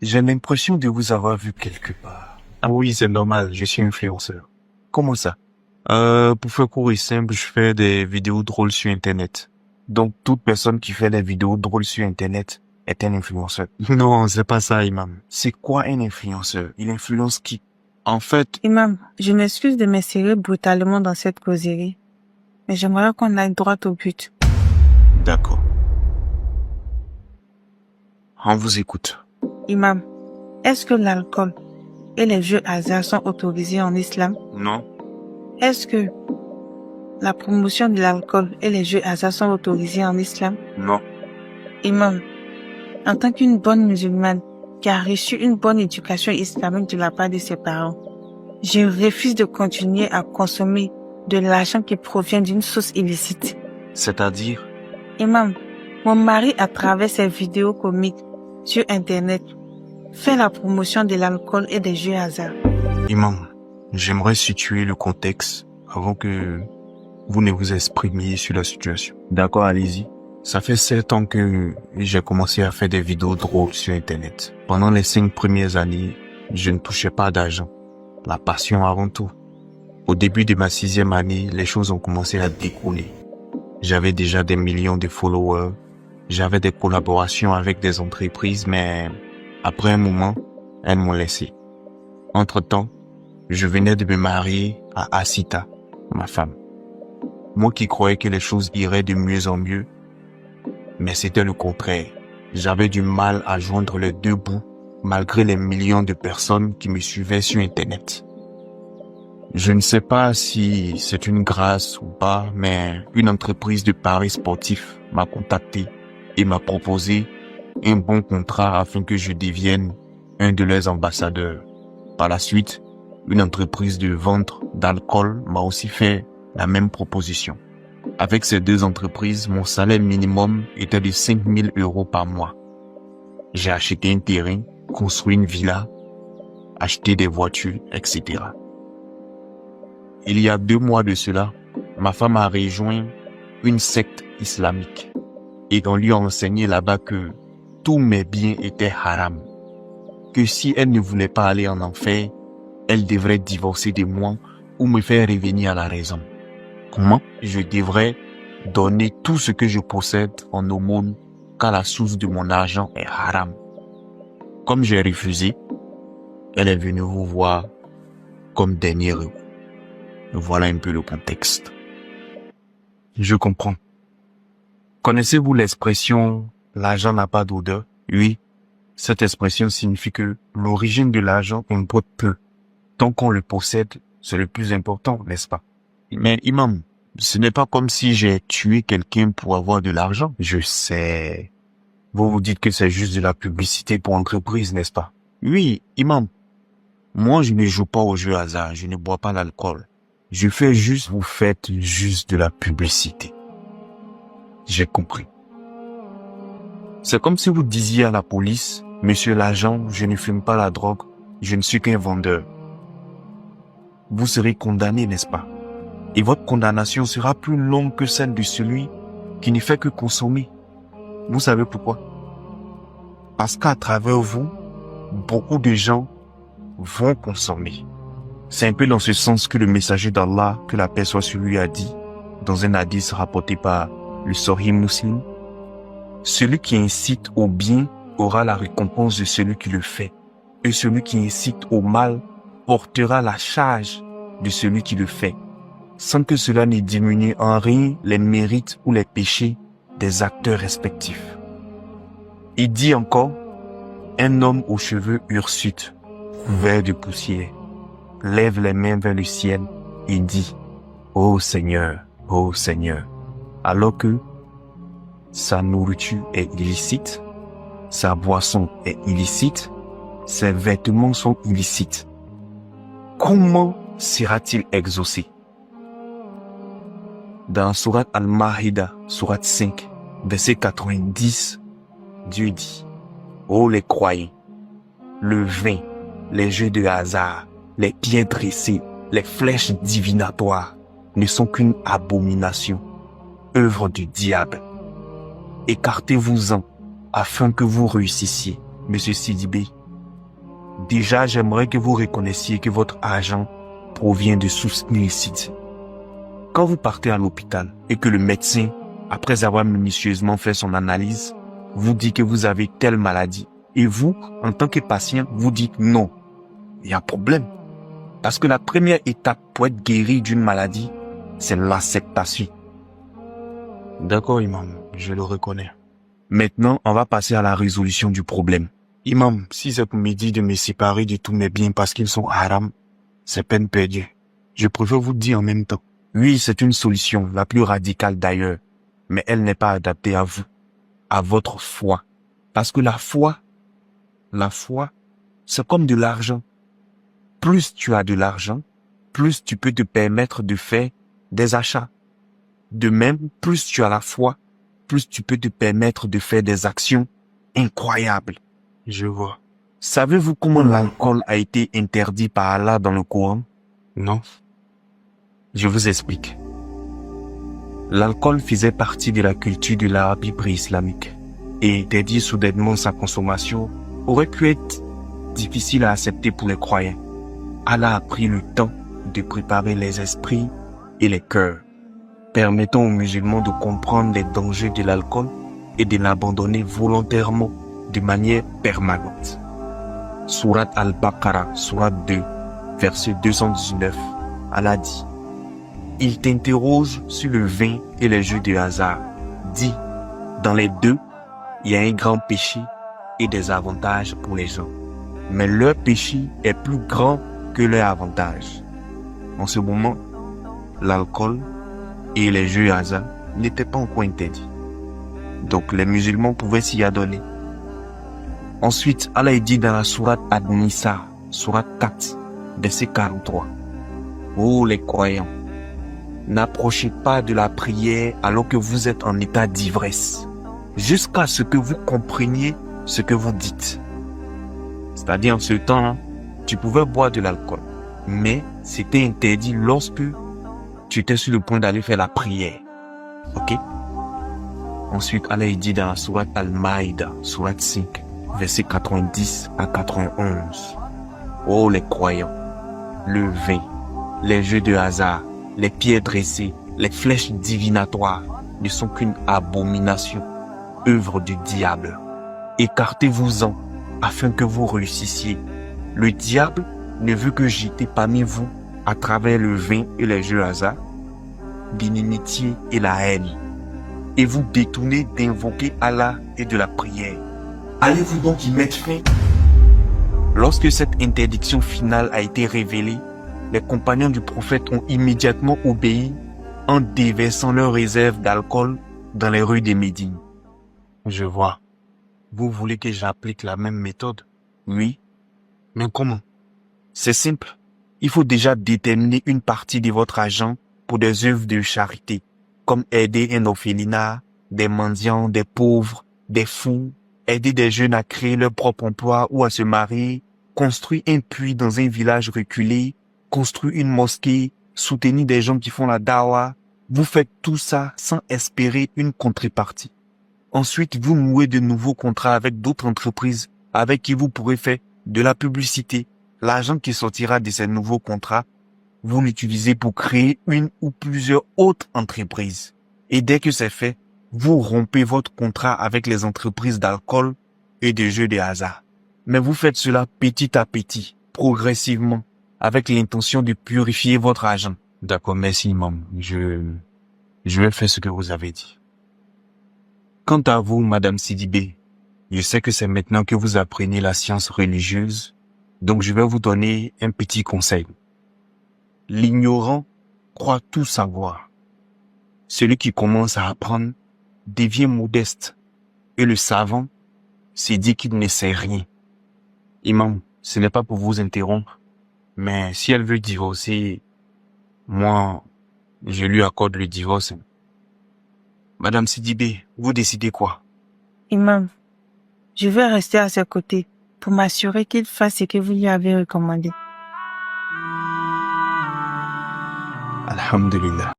J'ai l'impression de vous avoir vu quelque part. Ah oui, c'est normal, je suis influenceur. Comment ça? Pour faire court et simple, je fais des vidéos drôles sur Internet. Donc toute personne qui fait des vidéos drôles sur Internet est un influenceur. Non, c'est pas ça, Imam. C'est quoi un influenceur? Il influence qui? En fait, Imam, je m'excuse de m'insérer brutalement dans cette causerie, mais j'aimerais qu'on aille droit au but. D'accord. On vous écoute. Imam, est-ce que l'alcool et les jeux hasard sont autorisés en islam? Non? Est-ce que la promotion de l'alcool et les jeux hasard sont autorisés en islam? Non. Imam, en tant qu'une bonne musulmane qui a reçu une bonne éducation islamique de la part de ses parents, je refuse de continuer à consommer de l'argent qui provient d'une source illicite. C'est-à-dire? Imam, mon mari, à travers ses vidéos comiques sur Internet, fait la promotion de l'alcool et des jeux hasard. Imam, j'aimerais situer le contexte avant que vous ne vous exprimiez sur la situation. D'accord, allez-y. Ça fait 7 ans que j'ai commencé à faire des vidéos drôles sur Internet. Pendant les 5 premières années, je ne touchais pas d'argent. La passion avant tout. Au début de ma 6e année, les choses ont commencé à décoller. J'avais déjà des millions de followers. J'avais des collaborations avec des entreprises, mais après un moment, elles m'ont laissé. Entre-temps, je venais de me marier à Asita, ma femme. Moi qui croyais que les choses iraient de mieux en mieux, mais c'était le contraire. J'avais du mal à joindre les deux bouts, malgré les millions de personnes qui me suivaient sur Internet. Je ne sais pas si c'est une grâce ou pas, mais une entreprise de paris sportifs m'a contacté et m'a proposé un bon contrat afin que je devienne un de leurs ambassadeurs. Par la suite, une entreprise de vente d'alcool m'a aussi fait la même proposition. Avec ces deux entreprises, mon salaire minimum était de 5 000 € par mois. J'ai acheté un terrain, construit une villa, acheté des voitures, etc. Il y a 2 mois de cela, ma femme a rejoint une secte islamique et on lui a enseigné là-bas que tous mes biens étaient haram, que si elle ne voulait pas aller en enfer, elle devrait divorcer de moi ou me faire revenir à la raison. Comment? Je devrais donner tout ce que je possède en aumône car la source de mon argent est haram. Comme j'ai refusé, elle est venue vous voir comme dernier recours. Voilà un peu le contexte. Je comprends. Connaissez-vous l'expression « l'argent n'a pas d'odeur » ? Oui, Cette expression signifie que l'origine de l'argent importe peu. Tant qu'on le possède, c'est le plus important, n'est-ce pas? mais imam, ce n'est pas comme si j'ai tué quelqu'un pour avoir de l'argent. Je sais. Vous vous dites que c'est juste de la publicité pour entreprise, n'est-ce pas? Oui, imam, moi je ne joue pas au jeu hasard, je ne bois pas l'alcool. Je fais juste... Vous faites juste de la publicité. J'ai compris. C'est comme si vous disiez à la police, monsieur l'agent, je ne fume pas la drogue, je ne suis qu'un vendeur. Vous serez condamné, n'est-ce pas? Et votre condamnation sera plus longue que celle de celui qui ne fait que consommer. Vous savez pourquoi? Parce qu'à travers vous, beaucoup de gens vont consommer. C'est un peu dans ce sens que le messager d'Allah, que la paix soit sur lui, a dit, dans un hadith rapporté par le Sahih Muslim, celui qui incite au bien aura la récompense de celui qui le fait, et celui qui incite au mal portera la charge de celui qui le fait, sans que cela ne diminue en rien les mérites ou les péchés des acteurs respectifs. Il dit encore, un homme aux cheveux hirsutes, couvert de poussière, lève les mains vers le ciel et dit, ô Seigneur, alors que sa nourriture est illicite, sa boisson est illicite, ses vêtements sont illicites. Comment sera-t-il exaucé? Dans Surat Al-Mahida, Surat 5, verset 90, Dieu dit, ô les croyants, le vin, les jeux de hasard, les pierres dressées, les flèches divinatoires ne sont qu'une abomination, œuvre du diable. Écartez-vous-en afin que vous réussissiez. Monsieur Sidibé, Déjà, j'aimerais que vous reconnaissiez que votre argent provient de sources illicites. Quand vous partez à l'hôpital et que le médecin, après avoir minutieusement fait son analyse, vous dit que vous avez telle maladie, et vous, en tant que patient, vous dites non, il y a problème. Parce que la première étape pour être guéri d'une maladie, c'est l'acceptation. D'accord, imam, je le reconnais. Maintenant, on va passer à la résolution du problème. Imam, si c'est pour me dire de me séparer de tous mes biens parce qu'ils sont haram, c'est peine perdue. Je préfère vous dire en même temps. Oui, c'est une solution, la plus radicale d'ailleurs, mais elle n'est pas adaptée à vous, à votre foi. Parce que la foi, c'est comme de l'argent. Plus tu as de l'argent, plus tu peux te permettre de faire des achats. De même, plus tu as la foi, plus tu peux te permettre de faire des actions incroyables. Je vois. Savez-vous comment l'alcool a été interdit par Allah dans le Coran? Non. Je vous explique. L'alcool faisait partie de la culture de l'Arabie pré-islamique et interdire soudainement sa consommation aurait pu être difficile à accepter pour les croyants. Allah a pris le temps de préparer les esprits et les cœurs, permettant aux musulmans de comprendre les dangers de l'alcool et de l'abandonner volontairement de manière permanente. Surat Al-Baqarah, Surat 2, verset 219, Allah dit: il t'interroge sur le vin et les jeux de hasard. Dis, dans les deux, il y a un grand péché et des avantages pour les gens. Mais leur péché est plus grand que leur avantage. En ce moment, l'alcool et les jeux de hasard n'étaient pas encore interdits. Donc les musulmans pouvaient s'y adonner. Ensuite, Allah dit dans la sourate An-Nisa, sourate 4, verset 43. Ô les croyants, n'approchez pas de la prière alors que vous êtes en état d'ivresse, jusqu'à ce que vous compreniez ce que vous dites. C'est-à-dire en ce temps, tu pouvais boire de l'alcool, mais c'était interdit lorsque tu étais sur le point d'aller faire la prière. Ok? Ensuite, Allah dit dans la sourate Al-Maïda, sourate 5, verset 90 à 91. Oh les croyants, le vin, les jeux de hasard, les pierres dressées, les flèches divinatoires ne sont qu'une abomination, œuvre du diable. Écartez-vous-en afin que vous réussissiez. Le diable ne veut que jeter parmi vous, à travers le vin et les jeux de hasard, l'inimitié et la haine, et vous détournez d'invoquer Allah et de la prière. Allez-vous donc y mettre fin? Lorsque cette interdiction finale a été révélée, les compagnons du prophète ont immédiatement obéi en déversant leurs réserves d'alcool dans les rues de Médine. Je vois. Vous voulez que j'applique la même méthode? Oui. Mais comment? C'est simple. Il faut déjà déterminer une partie de votre argent pour des œuvres de charité, comme aider un orphelinat, des mendiants, des pauvres, des fous, aider des jeunes à créer leur propre emploi ou à se marier, construire un puits dans un village reculé, construire une mosquée, soutenir des gens qui font la dawa. Vous faites tout ça sans espérer une contrepartie. Ensuite, vous nouez de nouveaux contrats avec d'autres entreprises avec qui vous pourrez faire de la publicité. L'argent qui sortira de ces nouveaux contrats, vous l'utilisez pour créer une ou plusieurs autres entreprises. Et dès que c'est fait, vous rompez votre contrat avec les entreprises d'alcool et de jeux de hasard. Mais vous faites cela petit à petit, progressivement, avec l'intention de purifier votre argent. D'accord, merci, imam. Je vais faire ce que vous avez dit. Quant à vous, Madame Sidibé, je sais que c'est maintenant que vous apprenez la science religieuse, donc je vais vous donner un petit conseil. L'ignorant croit tout savoir. Celui qui commence à apprendre devient modeste, et le savant se dit qu'il ne sait rien. Imam, ce n'est pas pour vous interrompre, mais si elle veut divorcer, moi, je lui accorde le divorce. Madame Sidibé, vous décidez quoi? Imam, je vais rester à ses côtés pour m'assurer qu'il fasse ce que vous lui avez recommandé. Alhamdulillah.